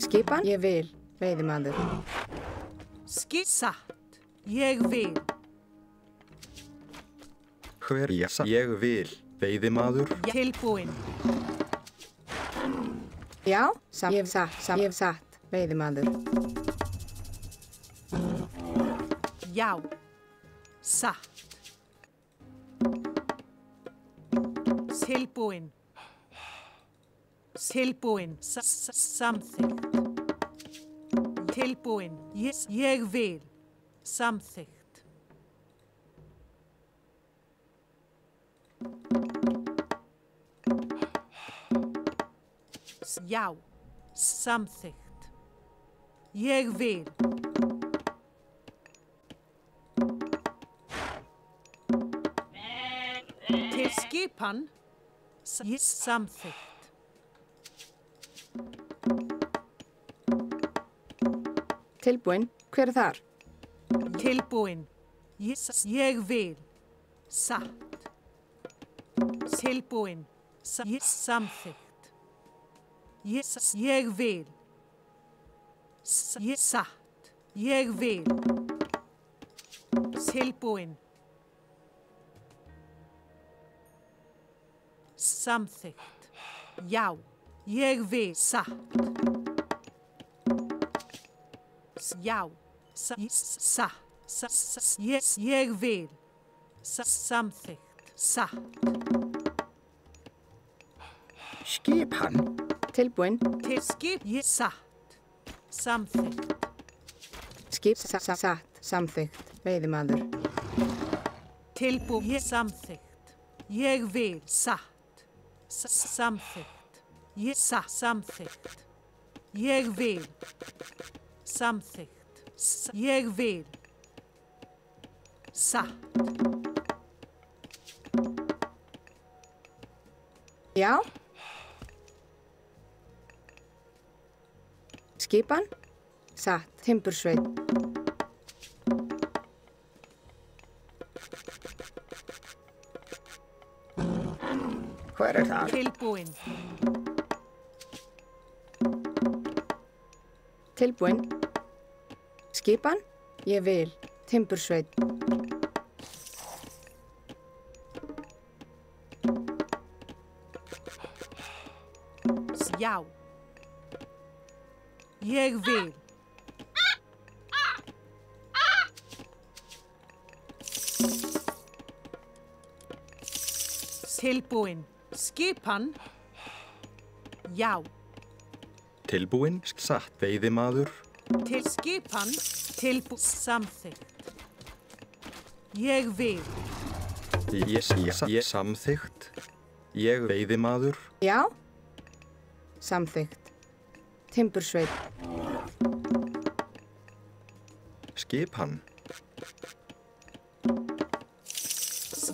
Skipan? Ég vil, veiðimaður. Satt. Ég vil. Ég vil, veiðimaður. Tilbúin. Já, ég hef satt, veiðimaður. Já. Satt. Tilbúin. Tilbúin. Samþykkt. Tilbúin. Ég vil. Samþykkt. Já. Samþykkt. Ég vil. Til skipan. Samþykkt. Tilbúin, hver þar? Tilbúin. Ég vil. Satt. Tilbúin. Samþykkt. Ég vil. Satt. Ég vil. Tilbúin. Samþykkt. Já. Ég vil. Satt. Já. Ég vil. Samþykkt. Satt. Skipan. Tilbúin. Til skip. Satt. Samþykkt. Satt, samþykkt, veiðimaður. Tilbúin. Samþykkt. Ég vil. Satt. Samþykkt. Samþykkt. Ég vil. Samþykkt. Ég vil. Satt. Já. Skipan. Satt, timbursveit. Hver það? Tilbúin. Tilbúin. Skipan. Ég vil, timbursveit. Já. Ég vil. Tilbúin. Skipan. Já. Tilbúin, satt, veiðimaður. Til skipan. Samþykkt. Ég vil. Ég samþykkt. Ég veiðimaður. Já. Samþykkt. Timbursveit. Skipan.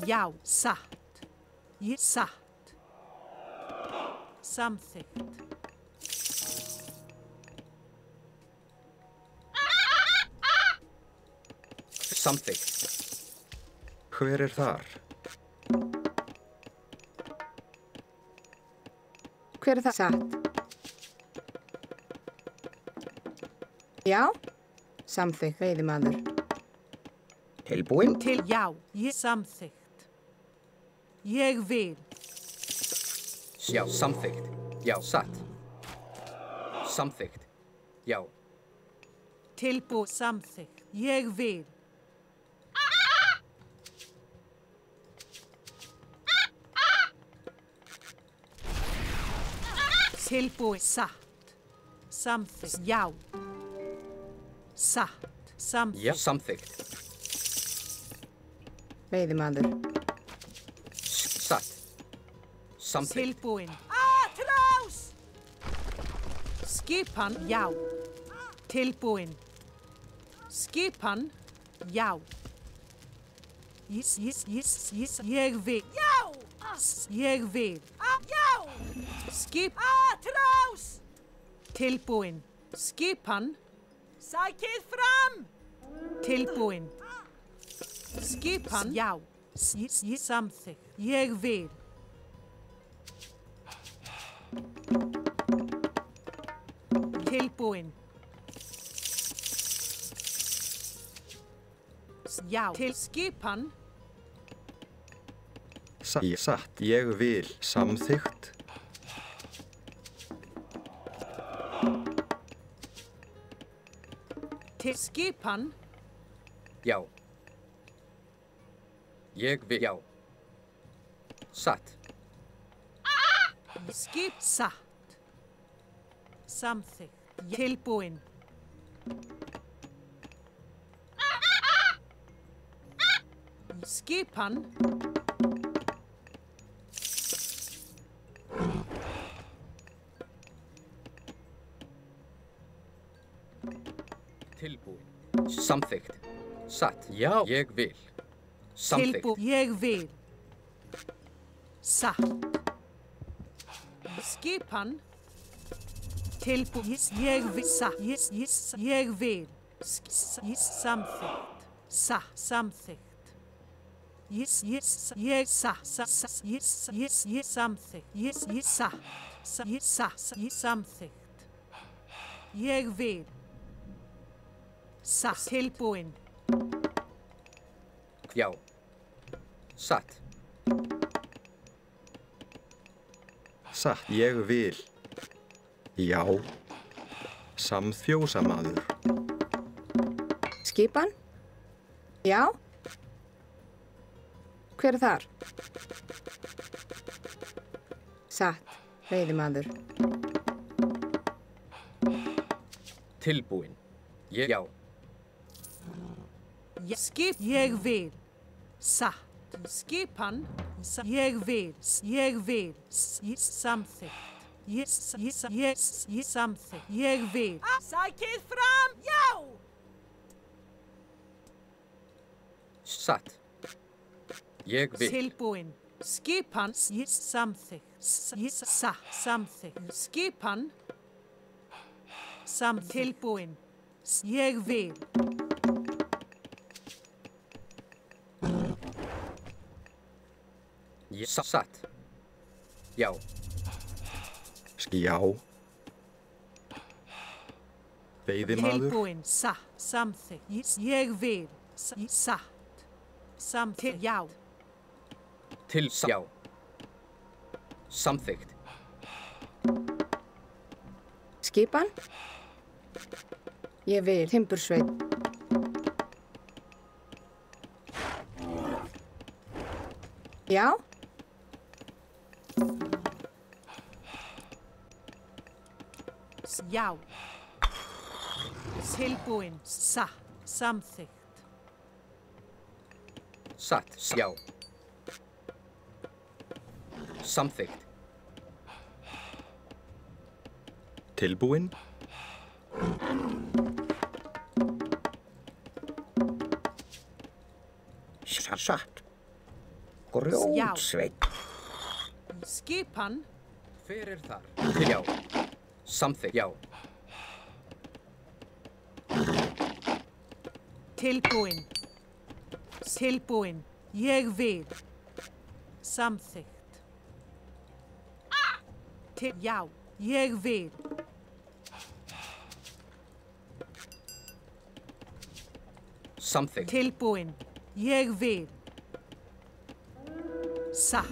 Já. Satt. Satt. Samþykkt. Samþykkt. Hver þar? Hver það? Satt. Já. Samþykkt, veiðimaður. Tilbúin. Til já. Samþykkt. Ég vil. Já, samþykkt. Já, satt. Samþykkt. Já. Tilbúin. Samþykkt. Ég vil. Tilbúin. Satt. Samþykkt. Já. Satt. Samþykkt. Já, samþykkt. Veiðimaður. Satt. Samþykkt. Tilbúin. Atrás! Skipan. Já. Tilbúin. Skipan. Já. Ég vil. Já! Ég vil. Já! Skip. Atrás! Tilbúin. Skipan. Sækið fram! Tilbúin. Skipan. Já. Samþykkt. Ég vil. Tilbúin. Já. Til skipan. Satt. Ég vil. Samþykkt. Til skipan. Já. Ég vil. Já. Satt. Skip satt. Samþykkt. Tilbúin. Skipan. Tilbúin. Samþykkt. Satt. Já. Ég vil. Samþykkt. Ég vil. Satt. Skipan. Tilbúin. Ég vil. Satt. Ég vil. Samþykkt. Samþykkt. Ég satt. Samþykkt. Ég vil. Satt. Tilbúin. Já. Satt. Satt. Ég vil. Já. Samþjósamaður. Skipan? Já. Hver er þar? Satt. Veiðimaður. Tilbúin. Ég. Já. Skip. Ég vil. Satt. Skipan. Ég vil. Ég vil. Samþykkt. Ég samþykkt. Ég vil. Sækið fram. Já. Satt. Ég vil. Tilbúin. Skipan. Samþykkt. Samþykkt. Skipan. Tilbúin. Ég vil. Satt. Já. Já. Veiðimaður. Tilbúin. Samþykkt. Ég vil. Satt. Samþykkt. Já. Já. Samþykkt. Skipan? Ég vil. Timbursveit. Já. Já. Tilbúin. Samþykkt. Satt. Já. Samþykkt. Tilbúin. Satt. Grjótsveit. Skipan. Hver er þar? Já. Samþykkt. Já. Tilbúin. Tilbúin. Ég vil. Samþykkt. Já. Ég vil. Samþykkt. Tilbúin. Ég vil. Satt.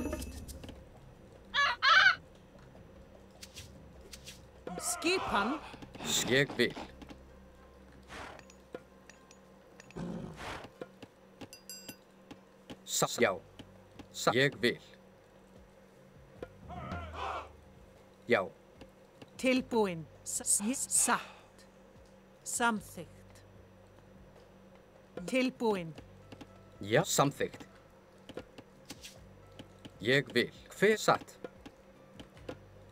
Skipan. Ég vil. Já. Ég vil. Já. Tilbúin. Satt. Samþykkt. Tilbúin. Já. Samþykkt. Ég vil. Hver satt?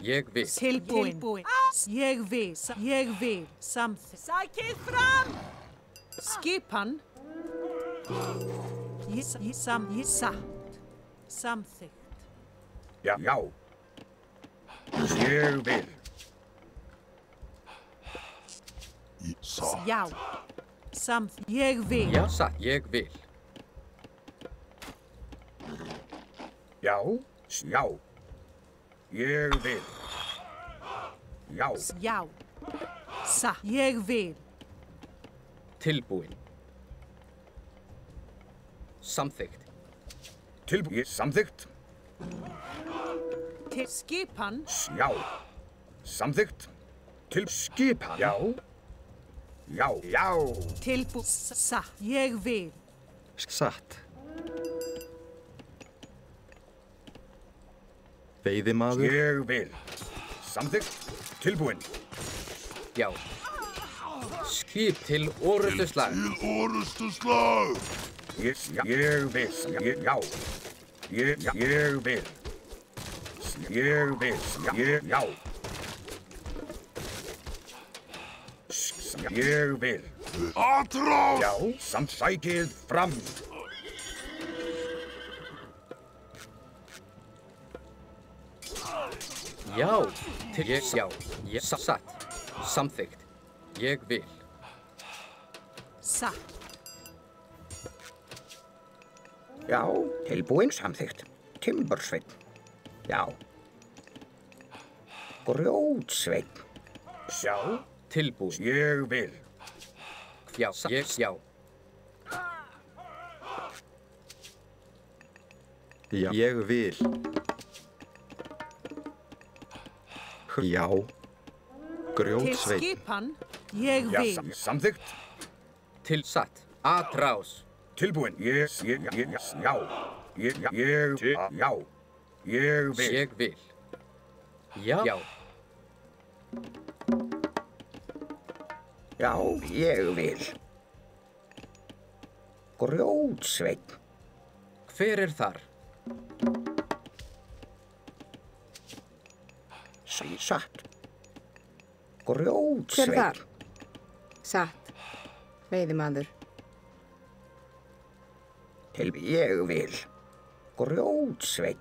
Ég vil. Tilbúin. Ég vil. Ég vil. Samþykkt. Sækið fram! Skipan. Satt. Samþykkt. Já. Já. Ég vil. Já. Ég vil. Já. Satt. Ég vil. Já. Já. Ég vil. Já. Já. satt. Ég vil. Tilbúin. Samþykkt. Tilbúin. Samþykkt. Til skipan. Já. Samþykkt. Til skipan. Já. Já. Já. Tilbúin. Satt. Ég vil. Satt. Veiðimaður. Ég vil. Samþykkt. Tilbúin. Já. Skip til orrustuslag. Ég vil. Já. Ég vil. Ég vil. Já. Ég vil. Atrás! Já, samt sækið fram. Já. Til ég. Já. Ég. Satt. Samþykkt. Ég vil. Satt. Já, tilbúin. Samþykkt. Timbursveinn. Já. Grjótsveinn. Já. Tilbúin. Ég vil. Já. Ég. Já. Já. Ég vil. Já. Til Grjótsveinn. skipan. Ég Já, vil. samþykkt. Til satt. Atrás. Tilbúin. Já. Já. Ég vil. Ég vil. Já. Já. Já, ég vil. Grjótsveinn. Hver er þar? Satt. Hver Grjótsveinn. þar? Satt. Veiðimaður. Ég vil. Grjótsveinn.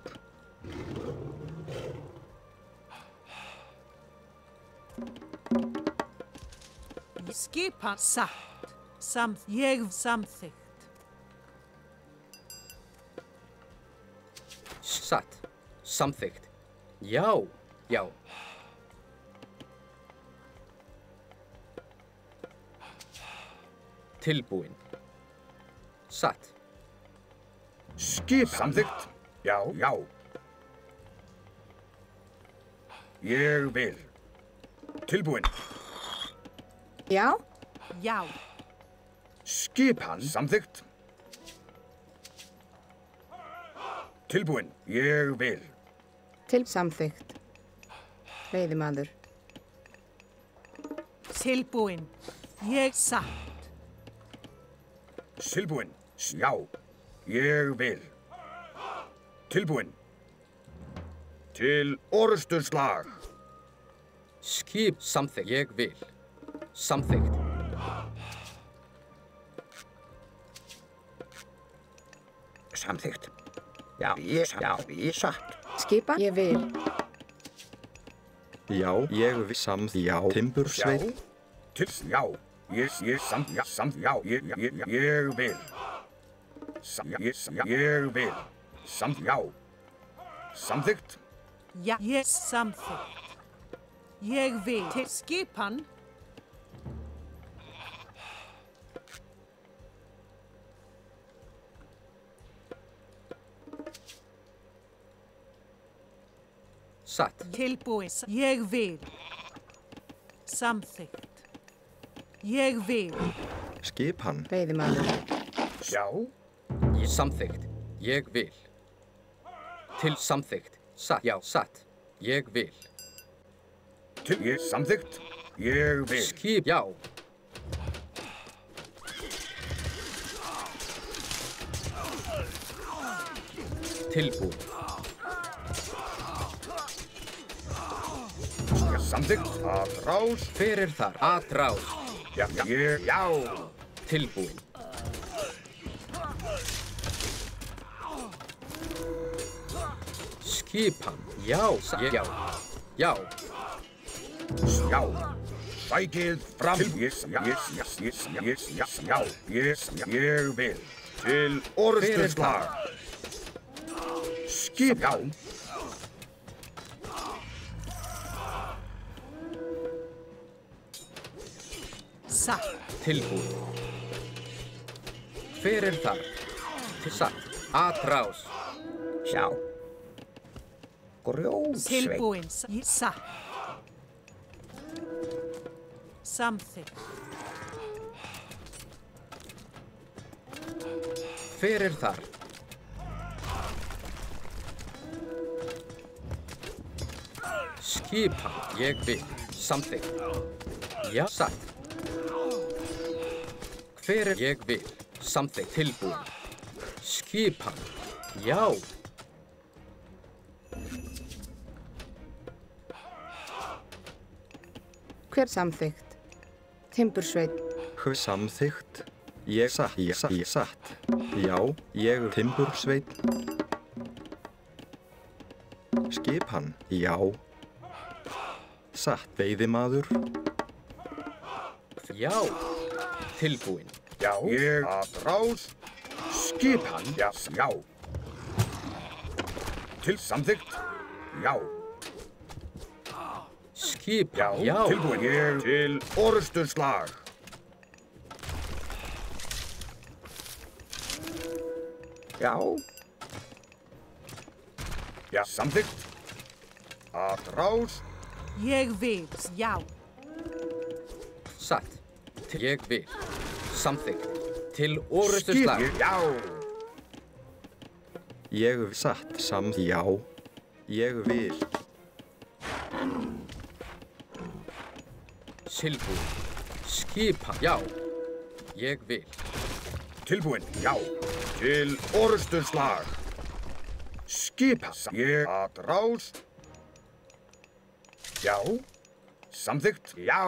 Skipan. Satt. Ég samþykkt. Satt. Samþykkt. Já. Já. Tilbúin. Satt. Skip. Samþykkt. Já. Já. Ég vil. Tilbúin. Já. Já. Skipan. Samþykkt. Tilbúin. Ég vil. Til samþykkt. Veiðimaður. Tilbúin. Ég satt. Tilbúin. Já. Ég vil. Tilbúin. Til orrustuslag. Skip. Samþykkt. Ég vil. Samþykkt. Samþykkt. Já, ég satt. Skipan. Ég vil. Já. Ég vil. Já. Timbursveinn. Til. Já. Ég vil. Ég vil. Já. Samþykkt. Já. Ég samþykkt. Ég vil. Til skipan. Satt. Tilbúin. Ég vil. Samþykkt. Ég vil. Skipan. Veiðimaður. Já. Ég samþykkt. Ég vil. Til samþykkt. Satt. Já. Satt. Ég vil. Til. Ég samþykkt. Ég vil. Skip. Já. Tilbúin. Samþykkt. Atrás. Hver er þar? Atrás. Já. Tilbúin. Skipan. Já. Já. Já. Já. Sækið fram. Ég vil. Til orrustuslag. Skip. Já. Satt. Tilbúin. Hver er þar? Satt. Atrás. Sjá. Grjótsveit. Tilbúin. Satt. Samþykkt. Hver er þar? Skipan. Ég vil. Samþykkt. Já, satt. Hver er ég vil? Samþykkt. Tilbúin. Skipan. Já. Hver samþykkt? Timbursveit. Samþykkt. Ég satt. Ég satt. Já, ég timbursveit. Skipan. Já. Satt. Veiðimaður. Já. Tilbúin. Já. Ég atrás. Skipan. Já. Já. Til samþykkt. Já. Skipan. Já. Já. Tilbúin. Ég til orrustuslag. Já. Já. Samþykkt. Atrás. Ég vil. Já. Satt. Ég vil. Samþykkt. Til orrustuslag. Já. Ég satt. Já. Ég vil. Tilbúin. Skipan. Já. Ég vil. Tilbúin. Já. Til orrustuslag. Skipa. Ég atrás. Já. Samþykkt. Já.